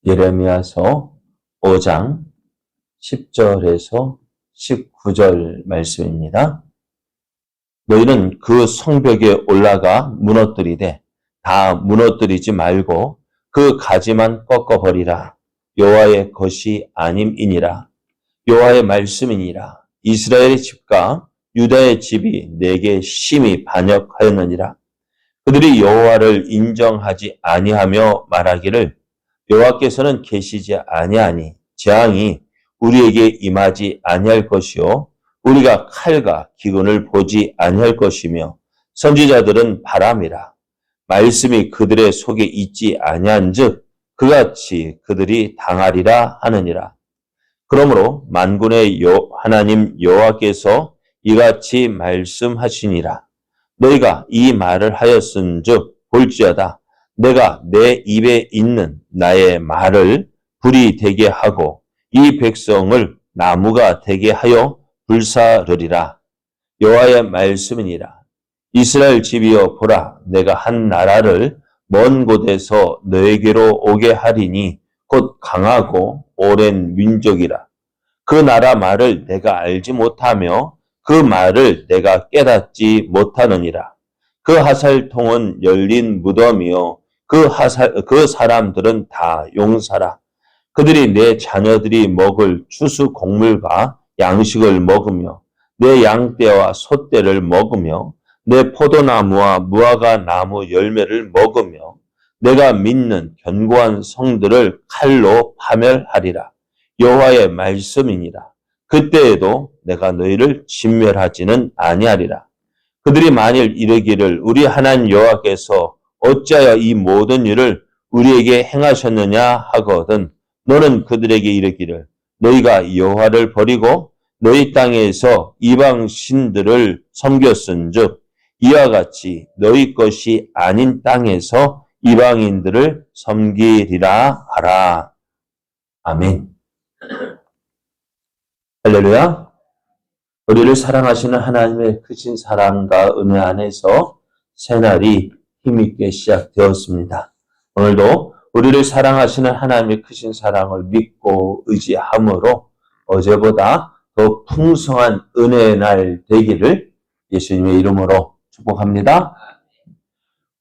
예레미야서 5장 10절에서 19절 말씀입니다. 너희는 그 성벽에 올라가 무너뜨리되 다 무너뜨리지 말고 그 가지만 꺾어버리라. 여호와의 것이 아님이니라. 여호와의 말씀이니라. 이스라엘의 집과 유다의 집이 내게 심히 반역하였느니라. 그들이 여호와를 인정하지 아니하며 말하기를 여호와께서는 계시지 아니하니 재앙이 우리에게 임하지 아니할 것이요 우리가 칼과 기근을 보지 아니할 것이며 선지자들은 바람이라. 말씀이 그들의 속에 있지 아니한즉 그같이 그들이 당하리라 하느니라. 그러므로 만군의 하나님 여호와께서 이같이 말씀하시니라. 너희가 이 말을 하였은즉 볼지어다. 내가 내 입에 있는 나의 말을 불이 되게 하고 이 백성을 나무가 되게 하여 불사르리라. 여호와의 말씀이니라. 이스라엘 집이여 보라, 내가 한 나라를 먼 곳에서 너에게로 오게 하리니 곧 강하고 오랜 민족이라. 그 나라 말을 내가 알지 못하며 그 말을 내가 깨닫지 못하느니라. 그 하살통은 열린 무덤이요 그 사람들은 다 용사라. 그들이 내 자녀들이 먹을 추수 곡물과 양식을 먹으며 내 양떼와 소떼를 먹으며 내 포도나무와 무화과 나무 열매를 먹으며 내가 믿는 견고한 성들을 칼로 파멸하리라. 여호와의 말씀이니라. 그때에도 내가 너희를 진멸하지는 아니하리라. 그들이 만일 이르기를 우리 하나님 여호와께서 어찌하여 이 모든 일을 우리에게 행하셨느냐 하거든 너는 그들에게 이르기를 너희가 여호와를 버리고 너희 땅에서 이방 신들을 섬겼은즉 이와 같이 너희 것이 아닌 땅에서 이방인들을 섬기리라 하라. 아멘. 할렐루야. 우리를 사랑하시는 하나님의 크신 사랑과 은혜 안에서 새날이 힘있게 시작되었습니다. 오늘도 우리를 사랑하시는 하나님의 크신 사랑을 믿고 의지함으로 어제보다 더 풍성한 은혜의 날 되기를 예수님의 이름으로 축복합니다.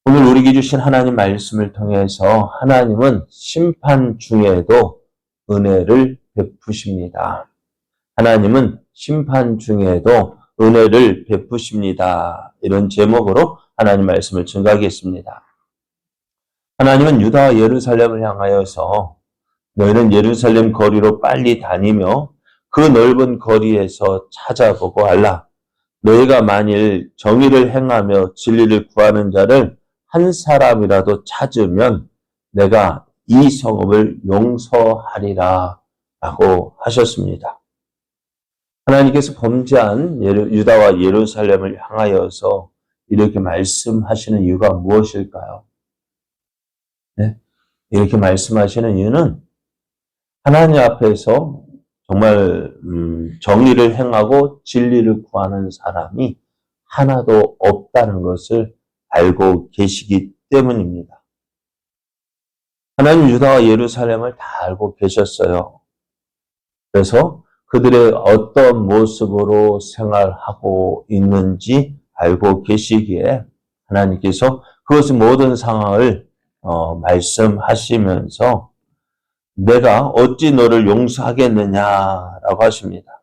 오늘 우리에게 주신 하나님 말씀을 통해서 하나님은 심판 중에도 은혜를 베푸십니다. 하나님은 심판 중에도 은혜를 베푸십니다. 이런 제목으로 하나님 말씀을 증거하겠습니다. 하나님은 유다와 예루살렘을 향하여서 너희는 예루살렘 거리로 빨리 다니며 그 넓은 거리에서 찾아보고 알라. 너희가 만일 정의를 행하며 진리를 구하는 자를 한 사람이라도 찾으면 내가 이 성읍을 용서하리라 라고 하셨습니다. 하나님께서 범죄한 유다와 예루살렘을 향하여서 이렇게 말씀하시는 이유가 무엇일까요? 네? 이렇게 말씀하시는 이유는 하나님 앞에서 정말 정의를 행하고 진리를 구하는 사람이 하나도 없다는 것을 알고 계시기 때문입니다. 하나님 유다와 예루살렘을 다 알고 계셨어요. 그래서 그들의 어떤 모습으로 생활하고 있는지 알고 계시기에 하나님께서 그것의 모든 상황을 말씀하시면서 내가 어찌 너를 용서하겠느냐라고 하십니다.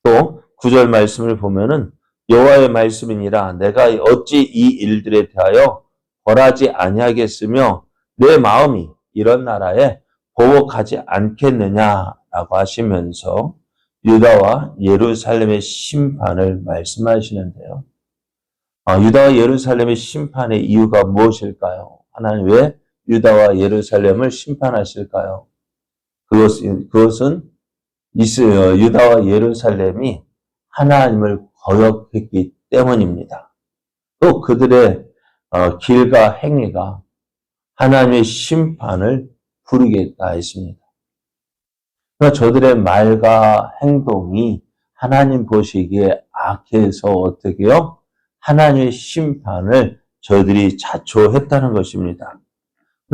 또 9절 말씀을 보면은 여호와의 말씀이니라 내가 어찌 이 일들에 대하여 벌하지 아니하겠으며 내 마음이 이런 나라에 보복하지 않겠느냐라고 하시면서 유다와 예루살렘의 심판을 말씀하시는데요. 유다와 예루살렘의 심판의 이유가 무엇일까요? 하나님 왜 유다와 예루살렘을 심판하실까요? 그것은 유다와 예루살렘이 하나님을 거역했기 때문입니다. 또 그들의 길과 행위가 하나님의 심판을 부르겠다 했습니다. 그러니까 저들의 말과 행동이 하나님 보시기에 악해서 어떻게요? 하나님의 심판을 저들이 자초했다는 것입니다.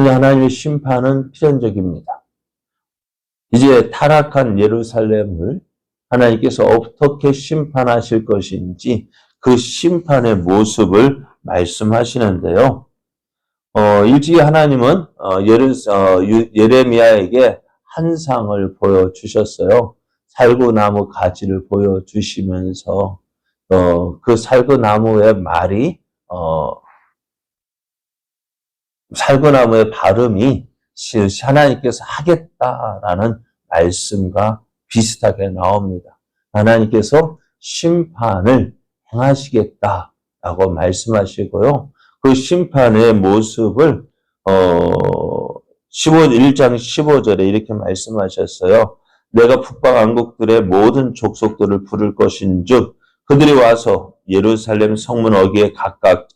그런데 하나님의 심판은 필연적입니다. 이제 타락한 예루살렘을 하나님께서 어떻게 심판하실 것인지 그 심판의 모습을 말씀하시는데요. 일찍이 하나님은 예레미야에게 한 상을 보여주셨어요. 살구나무 가지를 보여주시면서 그 살구나무의 말이 살구나무의 발음이 하나님께서 하겠다라는 말씀과 비슷하게 나옵니다. 하나님께서 심판을 행하시겠다라고 말씀하시고요. 그 심판의 모습을 1장 15절에 이렇게 말씀하셨어요. 내가 북방왕국들의 모든 족속들을 부를 것인즉 그들이 와서 예루살렘 성문 어귀에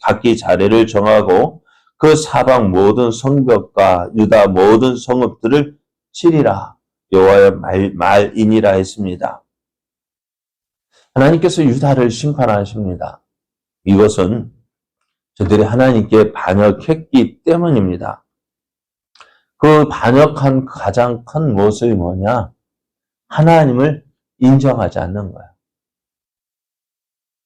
각기 자리를 정하고 그 사방 모든 성벽과 유다 모든 성읍들을 치리라. 여호와의 말이니라 했습니다. 하나님께서 유다를 심판하십니다. 이것은 저들이 하나님께 반역했기 때문입니다. 그 반역한 가장 큰 모습이 뭐냐? 하나님을 인정하지 않는 거예요.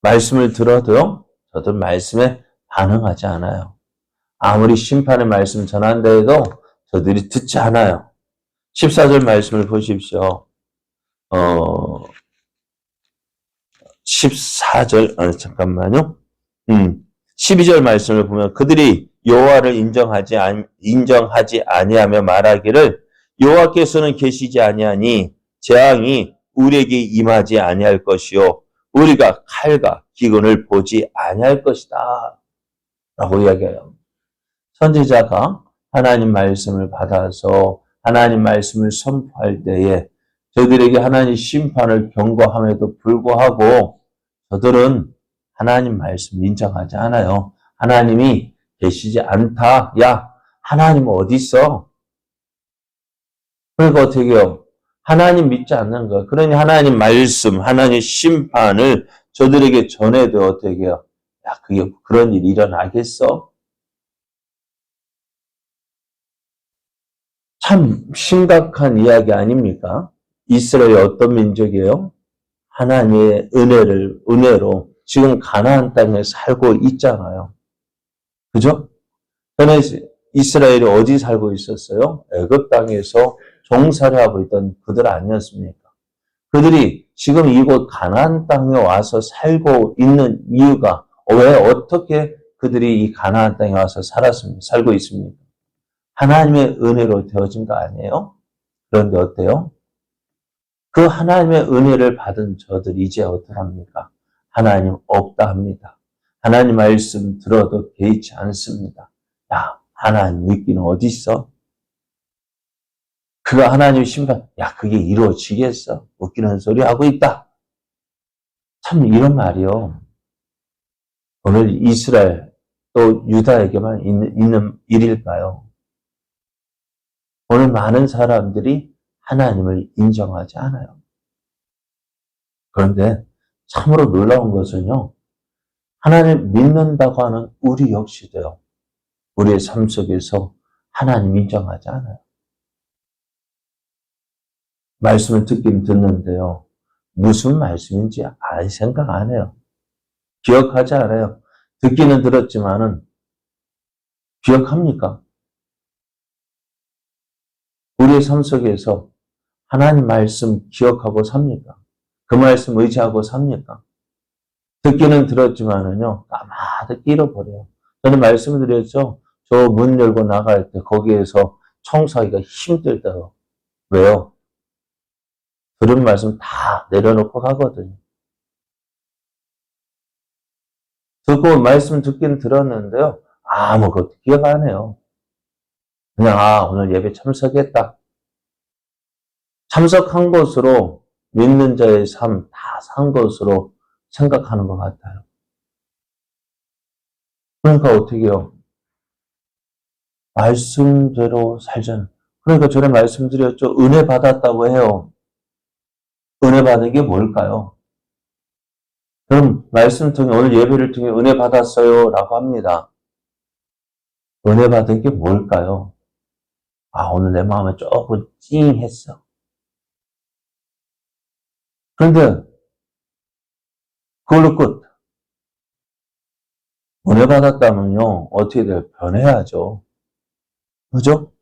말씀을 들어도 저들 말씀에 반응하지 않아요. 아무리 심판의 말씀 전한다 해도 저들이 듣지 않아요. 14절 말씀을 보십시오. 14절, 잠깐만요. 12절 말씀을 보면 그들이 여호와를 인정하지 아니하며 말하기를 여호와께서는 계시지 아니하니 재앙이 우리에게 임하지 아니할 것이요 우리가 칼과 기근을 보지 아니할 것이다 라고 이야기해요. 선지자가 하나님 말씀을 받아서 하나님 말씀을 선포할 때에 저들에게 하나님 심판을 경고함에도 불구하고 저들은 하나님 말씀을 인정하지 않아요. 하나님이 계시지 않다. 야, 하나님 어디 있어? 그러니까 어떻게 해요? 하나님 믿지 않는 거예요. 그러니 하나님 말씀, 하나님 심판을 저들에게 전해도 어떻게 해요? 야, 그게 그런 일이 일어나겠어? 참 심각한 이야기 아닙니까? 이스라엘이 어떤 민족이에요? 하나님의 은혜로 지금 가나안 땅에 살고 있잖아요. 그죠? 전에 이스라엘이 어디 살고 있었어요? 애굽 땅에서 종살이 하고 있던 그들 아니었습니까? 그들이 지금 이곳 가나안 땅에 와서 살고 있는 이유가 왜 어떻게 그들이 이 가나안 땅에 와서 살고 있습니까? 하나님의 은혜로 되어진 거 아니에요? 그런데 어때요? 그 하나님의 은혜를 받은 저들이 이제 어떡합니까? 하나님 없다 합니다. 하나님 말씀 들어도 개의치 않습니다. 야, 하나님 믿기는 어디 있어? 그가 하나님 심판, 야, 그게 이루어지겠어? 웃기는 소리 하고 있다. 참 이런 말이요. 오늘 이스라엘 또 유다에게만 있는 일일까요? 오늘 많은 사람들이 하나님을 인정하지 않아요. 그런데 참으로 놀라운 것은요. 하나님을 믿는다고 하는 우리 역시도요. 우리의 삶 속에서 하나님 인정하지 않아요. 말씀을 듣긴 듣는데요. 무슨 말씀인지 아예 생각 안 해요. 기억하지 않아요. 듣기는 들었지만은 기억합니까? 우리의 삶 속에서 하나님 말씀 기억하고 삽니까? 그 말씀 의지하고 삽니까? 듣기는 들었지만은요, 까마득히 잃어버려요. 저는 말씀을 드렸죠. 저 문 열고 나갈 때 거기에서 청소하기가 힘들다고. 왜요? 들은 말씀 다 내려놓고 가거든요. 듣고 말씀 듣긴 들었는데요. 아무것도 기억 안 해요. 그냥 오늘 예배 참석했다. 참석한 것으로 믿는 자의 삶 다 산 것으로 생각하는 것 같아요. 그러니까 어떻게 해요? 말씀대로 살자는. 그러니까 전에 말씀드렸죠. 은혜 받았다고 해요. 은혜 받은 게 뭘까요? 그럼 말씀 통해 오늘 예배를 통해 은혜 받았어요 라고 합니다. 은혜 받은 게 뭘까요? 오늘 내 마음에 조금 찡했어. 그런데 그걸로 끝. 은혜 받았다면요, 어떻게 돼요? 변해야죠. 그죠?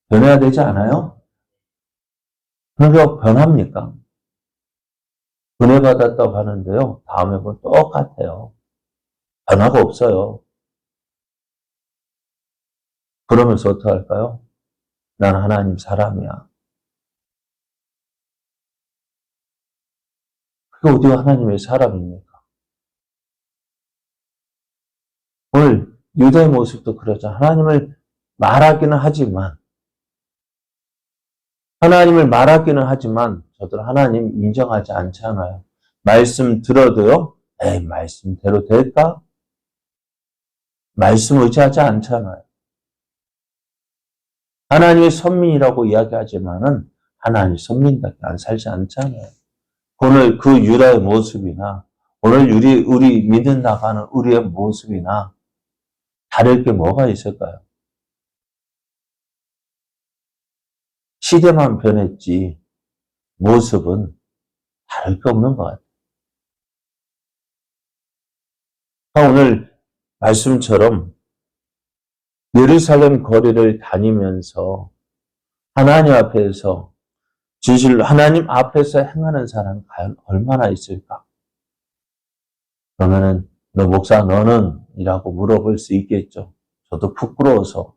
변해야 되지 않아요? 그러니까 변합니까? 은혜 받았다고 하는데요, 다음에 보면 똑같아요. 변화가 없어요. 그러면서 어떻게 할까요? 난 하나님 사람이야. 그게 어디가 하나님의 사람입니까? 오늘 유다의 모습도 그러죠. 하나님을 말하기는 하지만 저들 하나님 인정하지 않잖아요. 말씀 들어도요, 말씀대로 될까? 말씀 의지하지 않잖아요. 하나님의 선민이라고 이야기하지만은 하나님의 선민답게 안 살지 않잖아요. 오늘 그 유다의 모습이나 오늘 우리 믿음 나가는 우리의 모습이나 다를 게 뭐가 있을까요? 시대만 변했지 모습은 다를 게 없는 것 같아요. 오늘 말씀처럼 예루살렘 거리를 다니면서 하나님 앞에서 진실로 하나님 앞에서 행하는 사람이 과연 얼마나 있을까? 그러면은 너 목사 너는? 이라고 물어볼 수 있겠죠. 저도 부끄러워서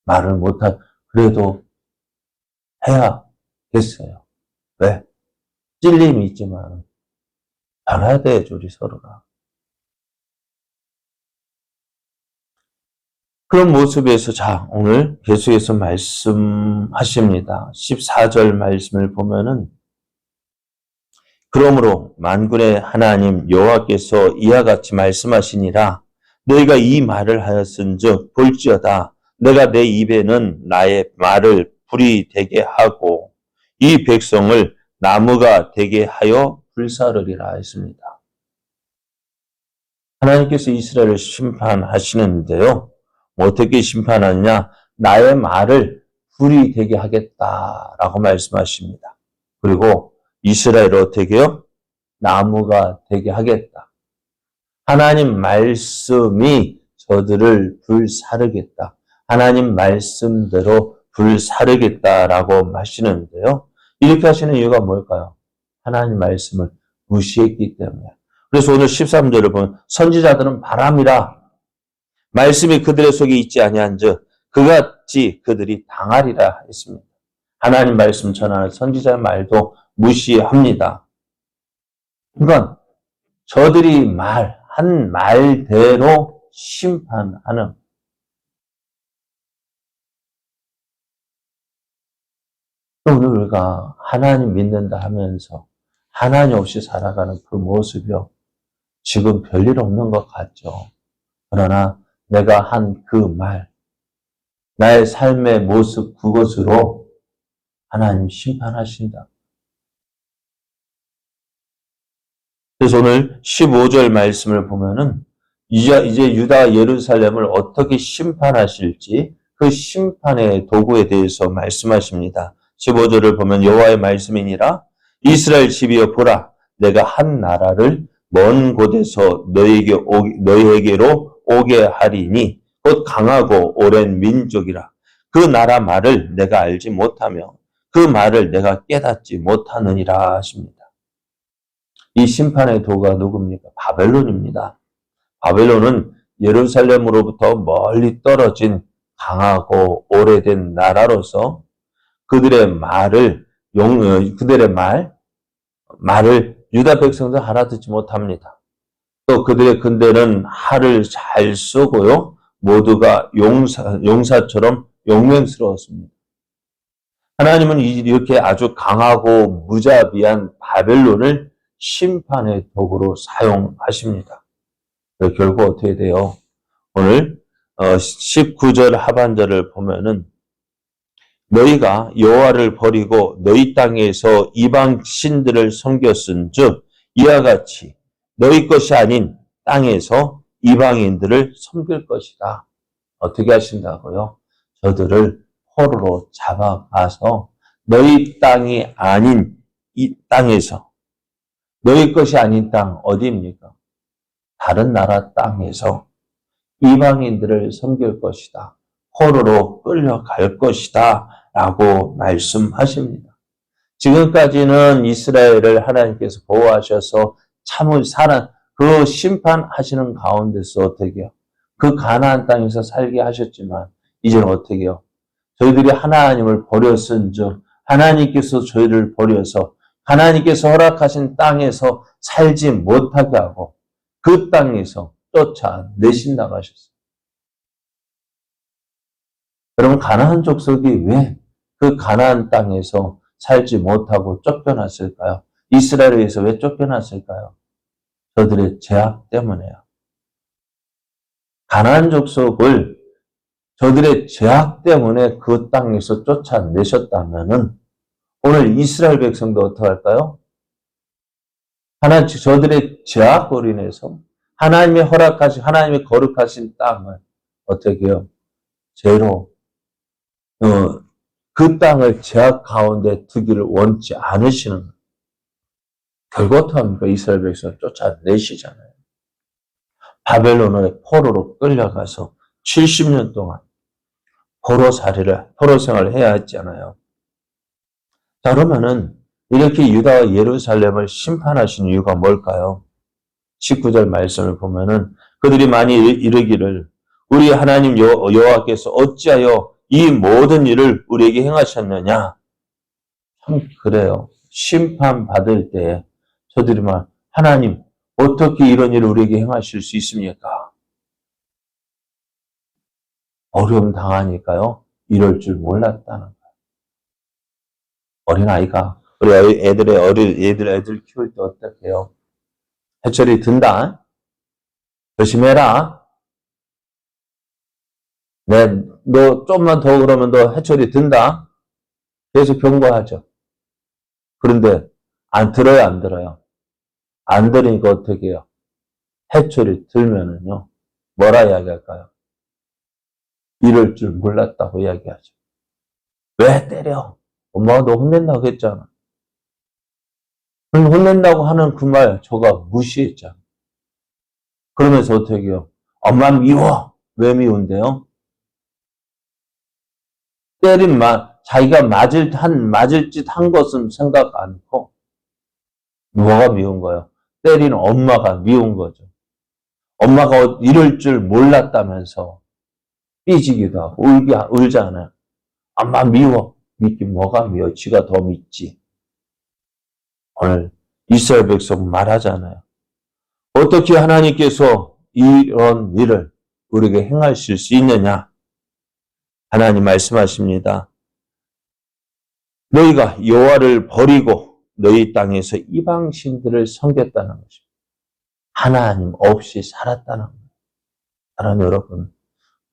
말을 그래도 해야겠어요. 왜? 찔림이 있지만 알아야 돼야죠, 우리 서로가. 그런 모습에서 오늘 계속해서 말씀하십니다. 14절 말씀을 보면은 그러므로 만군의 하나님 여호와께서 이와 같이 말씀하시니라 너희가 이 말을 하였은즉 볼지어다 내가 내 입에는 나의 말을 불이 되게 하고 이 백성을 나무가 되게 하여 불사르리라 했습니다. 하나님께서 이스라엘을 심판하시는데요. 어떻게 심판하느냐? 나의 말을 불이 되게 하겠다라고 말씀하십니다. 그리고 이스라엘을 어떻게 해요? 나무가 되게 하겠다. 하나님 말씀이 저들을 불사르겠다. 하나님 말씀대로 불사르겠다라고 하시는데요. 이렇게 하시는 이유가 뭘까요? 하나님 말씀을 무시했기 때문에. 그래서 오늘 13절을 보면 선지자들은 바람이라 말씀이 그들의 속에 있지 아니한즉 그같이 그들이 당하리라 했습니다. 하나님 말씀 전하는 선지자의 말도 무시합니다. 그러니까 저들이 한 말대로 심판하는 오늘 우리가 하나님 믿는다 하면서 하나님 없이 살아가는 그 모습이요. 지금 별일 없는 것 같죠. 그러나 내가 한 그 말, 나의 삶의 모습 그것으로 하나님 심판하신다. 그래서 오늘 15절 말씀을 보면은 이제 유다 예루살렘을 어떻게 심판하실지 그 심판의 도구에 대해서 말씀하십니다. 15절을 보면 여호와의 말씀이니라 이스라엘 집이여 보라 내가 한 나라를 먼 곳에서 너희에게로 오게 하리니 곧 강하고 오랜 민족이라 그 나라 말을 내가 알지 못하며 그 말을 내가 깨닫지 못하느니라 하십니다. 이 심판의 도가 누굽니까? 바벨론입니다. 바벨론은 예루살렘으로부터 멀리 떨어진 강하고 오래된 나라로서 그들의 말을 유다 백성들 알아듣지 못합니다. 또 그들의 근대는 칼을 잘 쏘고요. 모두가 용사처럼 용맹스러웠습니다. 하나님은 이렇게 아주 강하고 무자비한 바벨론을 심판의 도구로 사용하십니다. 결국 어떻게 돼요? 오늘 19절 하반절을 보면은 너희가 여호와를 버리고 너희 땅에서 이방 신들을 섬겼은즉 이와 같이 너희 것이 아닌 땅에서 이방인들을 섬길 것이다. 어떻게 하신다고요? 저들을 포로로 잡아가서 너희 땅이 아닌 이 땅에서, 너희 것이 아닌 땅 어디입니까? 다른 나라 땅에서 이방인들을 섬길 것이다. 포로로 끌려갈 것이다. 라고 말씀하십니다. 지금까지는 이스라엘을 하나님께서 보호하셔서 참을 사는 그 심판하시는 가운데서 어떻게 해요? 그 가나안 땅에서 살게 하셨지만 이제는 어떻게 해요? 저희들이 하나님을 버렸은즉 하나님께서 저희를 버려서 하나님께서 허락하신 땅에서 살지 못하게 하고 그 땅에서 쫓아내신다고 하셨어요. 여러분, 가나안 족속이 왜 그 가나안 땅에서 살지 못하고 쫓겨났을까요? 이스라엘에서 왜 쫓겨났을까요? 저들의 죄악 때문에요. 가나안 족속을 저들의 죄악 때문에 그 땅에서 쫓아내셨다면은 오늘 이스라엘 백성도 어떻게 할까요? 저들의 죄악으로 인해서 하나님의 허락하신, 하나님의 거룩하신 땅을 어떻게 해요? 죄로, 그 땅을 죄악 가운데 두기를 원치 않으시는 거예요. 결국 어떻게 합니까? 이스라엘 백성을 쫓아내시잖아요. 바벨론의 포로로 끌려가서 70년 동안 포로 생활을 해야 했잖아요. 자, 그러면은 이렇게 유다와 예루살렘을 심판하신 이유가 뭘까요? 19절 말씀을 보면은 그들이 많이 이르기를 우리 하나님 여호와께서 어찌하여 이 모든 일을 우리에게 행하셨느냐? 참 그래요. 심판받을 때 저들이 막 하나님 어떻게 이런 일을 우리에게 행하실 수 있습니까? 어려움 당하니까요. 이럴 줄 몰랐다는 거예요. 어린아이가 우리 애들 키울 때 어떻게 해요? 해철이 든다. 조심해라. 너 좀만 더 그러면 너 해철이 든다. 그래서 경고하죠. 그런데 안 들어요, 안 들어요? 안 들으니까 어떻게 해요? 해철이 들면은요. 뭐라 이야기할까요? 이럴 줄 몰랐다고 이야기하죠. 왜 때려? 엄마가 너 혼낸다고 했잖아. 혼낸다고 하는 그 말 저가 무시했잖아. 그러면서 어떻게 해요? 엄마 미워. 왜 미운데요? 때린 자기가 맞을 짓 한 것은 생각 않고 뭐가 미운 거예요? 때리는 엄마가 미운 거죠. 엄마가 이럴 줄 몰랐다면서 삐지기도 하고 울잖아요. 엄마 미워. 믿긴 뭐가 미워? 지가 더 믿지. 오늘 이스라엘 백성 말하잖아요. 어떻게 하나님께서 이런 일을 우리에게 행하실 수 있느냐? 하나님 말씀하십니다. 너희가 여호와를 버리고 너희 땅에서 이방신들을 섬겼다는 것입니다. 하나님 없이 살았다는 거예요. 사랑하는 여러분,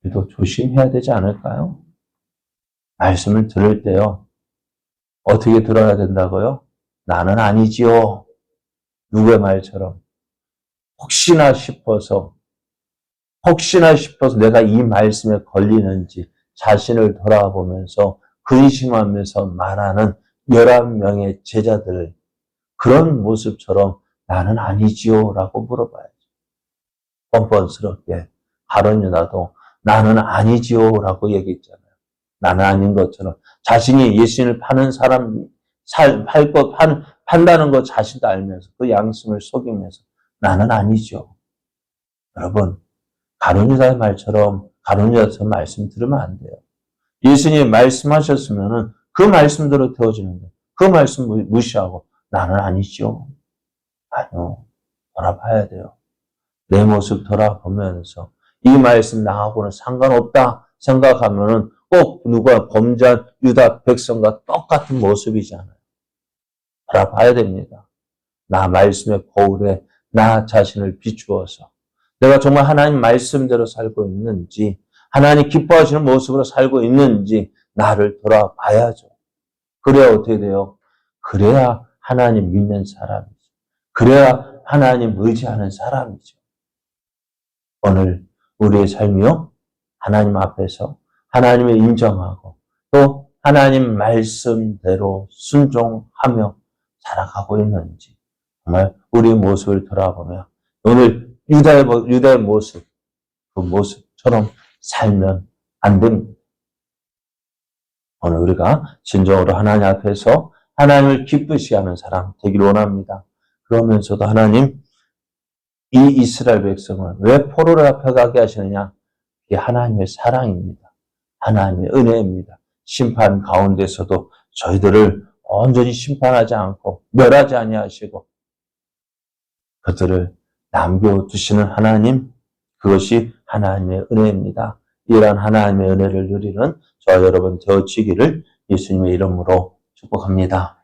우리도 조심해야 되지 않을까요? 말씀을 들을 때요. 어떻게 들어야 된다고요? 나는 아니지요. 누구의 말처럼. 혹시나 싶어서 내가 이 말씀에 걸리는지 자신을 돌아보면서 근심하면서 말하는 11명의 제자들, 그런 모습처럼 나는 아니지요 라고 물어봐야죠. 뻔뻔스럽게 가룟 유다도 나는 아니지요 라고 얘기했잖아요. 나는 아닌 것처럼 자신이 예수님을 파는 사람, 판다는 것 자신도 알면서 그 양심을 속이면서 나는 아니죠. 여러분, 가룟 유다의 말처럼 가룟 유다처럼 말씀 들으면 안 돼요. 예수님이 말씀하셨으면은 그 말씀대로 되어지는데 그 말씀 무시하고 나는 아니죠. 아니요. 돌아봐야 돼요. 내 모습 돌아보면서 이 말씀 나하고는 상관없다 생각하면은 꼭 누가 범죄한 유다 백성과 똑같은 모습이잖아요. 돌아봐야 됩니다. 나 말씀의 거울에 나 자신을 비추어서 내가 정말 하나님 말씀대로 살고 있는지, 하나님 기뻐하시는 모습으로 살고 있는지 나를 돌아봐야죠. 그래야 어떻게 돼요? 그래야 하나님 믿는 사람이죠. 그래야 하나님 의지하는 사람이죠. 오늘 우리의 삶이요, 하나님 앞에서 하나님을 인정하고 또 하나님 말씀대로 순종하며 살아가고 있는지 정말 우리 모습을 돌아보며 오늘 유다의 모습, 그 모습처럼 살면 안 됩니다. 오늘 우리가 진정으로 하나님 앞에서 하나님을 기쁘시게 하는 사람 되기를 원합니다. 그러면서도 하나님, 이 이스라엘 백성을 왜 포로를 앞에 가게 하시느냐? 이게 하나님의 사랑입니다. 하나님의 은혜입니다. 심판 가운데서도 저희들을 온전히 심판하지 않고 멸하지 아니하시고 그들을 남겨두시는 하나님, 그것이 하나님의 은혜입니다. 이러한 하나님의 은혜를 누리는 저와 여러분 되어지기를 예수님의 이름으로 축복합니다.